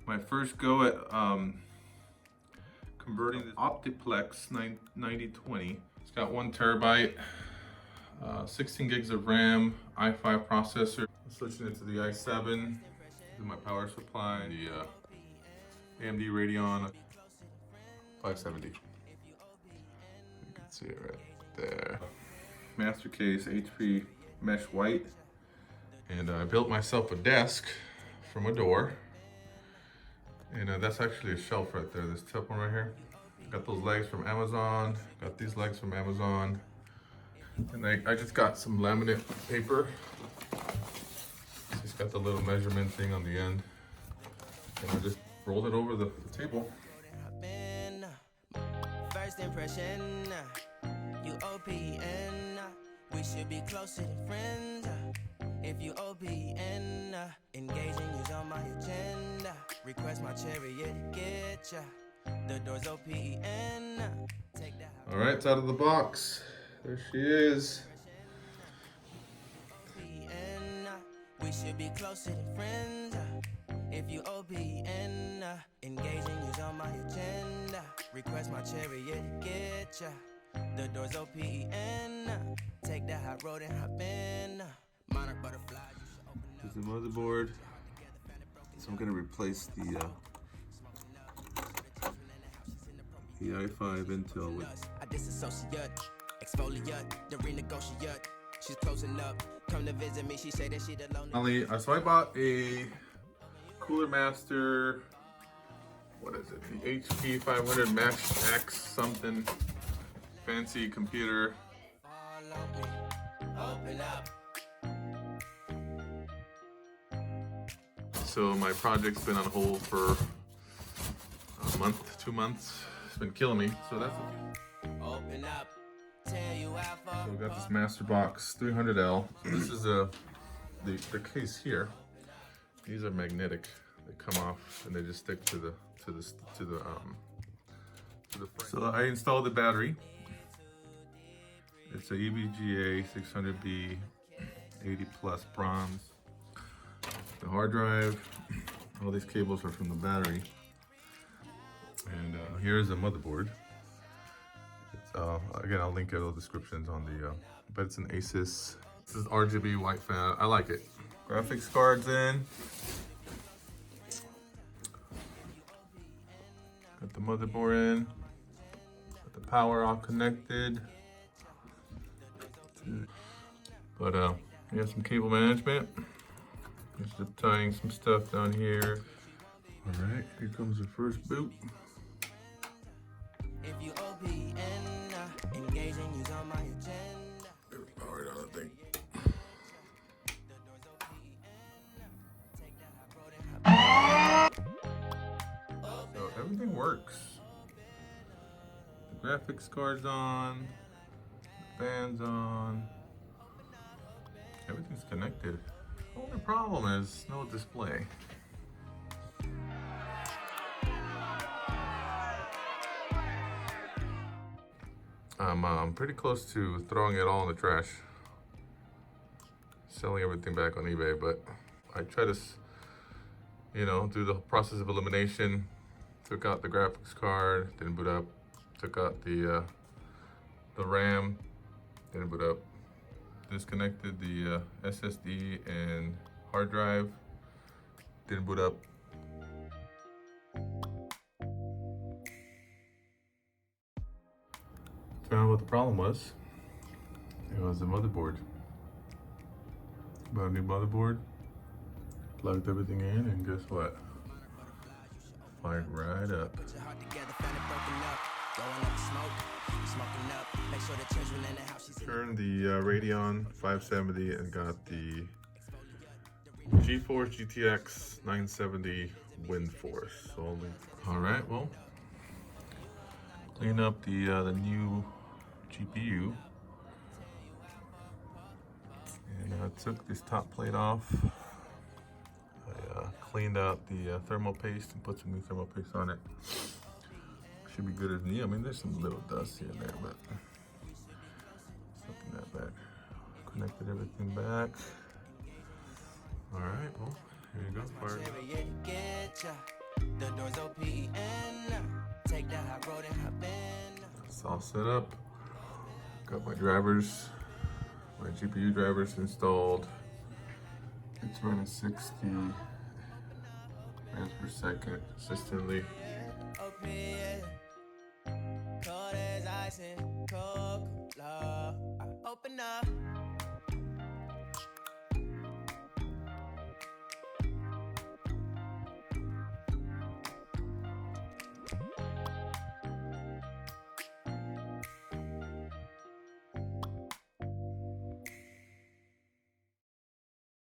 My first go at converting the Optiplex 9020. It's got 1 terabyte, 16 gigs of RAM, i5 processor. I'm switching it to the i7. This is my power supply. The AMD Radeon 570. You can see it right there. Master case HP mesh white. And I built myself a desk from a door. And that's actually a shelf right there, this top one right here. Got those legs from Amazon, got these legs from Amazon. And I just got some laminate paper. It's got the little measurement thing on the end. And I just rolled it over the table. First impression, you OPN, we should be closer than friends. If you OPN, engaging is on my agenda. Request my chariot, get ya. The door's OPN. Take that. All right, it's out of the box. There she is. We should be closer than friends. If you OPN, engaging is on my agenda. Request my chariot, get ya. The door's OPN. Take that hot road and hop in. Monarch butterfly. This is the motherboard. So I'm gonna replace the i5 Intel with. I disassociate, exfoliate, the renegotiate. She's closing up. Come to visit me. She say that she the lonely. So I bought a Cooler Master. What is it? The HP 500 mATX something fancy computer. Open up. So my project's been on hold for a month, 2 months. It's been killing me. So that's Open up. Tell you how far. so we got this MasterBox 300L. This is the case here. These are magnetic. They come off and they just stick to the frame. So I installed the battery. It's a EVGA 600B 80 plus bronze. The hard drive. All these cables are from the battery. And here's the motherboard. It's, again, I'll link it all the descriptions on the, but it's an ASUS. This is RGB white fan. I like it. Graphics cards in. Got the motherboard in. Got the power all connected. But we have some cable management. Just zip tying some stuff down here. All right, here comes the first boot. If you OPN, engaging is on my agenda. There's power on the thing. So everything works. The graphics card's on, the fan's on. Everything's connected. The only problem is no display. I'm pretty close to throwing it all in the trash. Selling everything back on eBay, but I try to, you know, do the process of elimination. Took out the graphics card, didn't boot up. Took out the RAM, didn't boot up. Disconnected the SSD and hard drive, didn't boot up. Found out what the problem was. It was the motherboard. Bought a new motherboard, plugged everything in, and guess what? Fired right up. Turned the Radeon 570 and got the GeForce GTX 970 Windforce. So all right, well, clean up the new GPU. And I took this top plate off. I cleaned out the thermal paste and put some new thermal paste on it. Should be good as new. I mean, there's some little dust here and there, but nothing that bad. Connected everything back. All right, well, here you go. Fire it up. The doors OPN. Take the high road and hop in. It's all set up. Got my drivers, my GPU drivers installed. It's running 60 frames per second consistently. OPN. Cold as ice and Coca-Cola. I open up.